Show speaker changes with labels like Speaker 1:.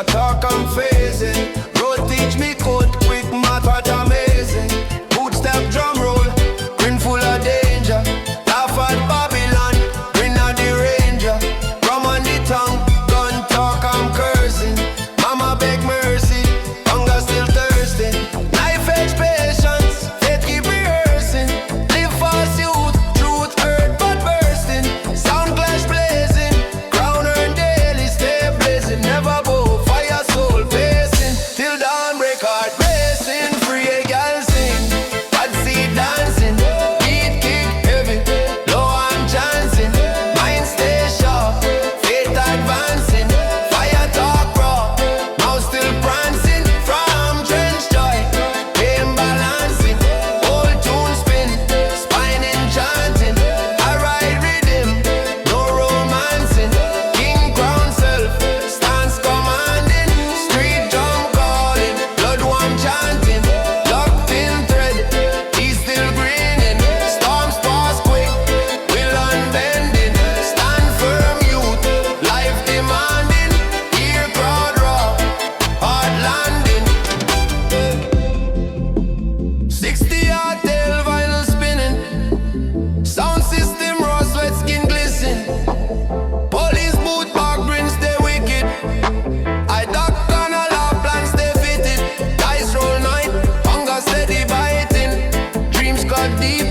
Speaker 1: talk I'm phasing. Road teach me code, quick math what amazing. Footstep drum roll, grin full of danger. Laugh at Babylon, grin at the ranger. Rum on the tongue, gun talk I'm cursing. Mama beg mercy, hunger still thirsty. Life edge patience, faith keep rehearsing. Live fast youth, truth hurt but bursting. Sound clash blazing, crown earned daily, stay blazing. Never bow, fire soul pacing. Till dawn break heart racing. Free a gal sing, bad seed dancing. Beat kick heavy, low I'm chancing. Mind stay sharp, faith advancing. Fire talk raw, now still prancing. From trench joy, game balancing. Old tune spin, spine enchanting. I ride rhythm, no romancing. King crown self, stance commanding. Street drum calling, blood warm chanting. Locked in thread, he's still grinning. Storms pass quick, will unbending. Stand firm youth, life demanding. Hear crowd rock, hard landing. 60 yard tail vinyl spinning. Sound system raw, sweat skin glisten. Police boot back bring stay wicked. I duck on a law plan stay fitted. Dice roll night, hunger steady biting. Dreams got deep.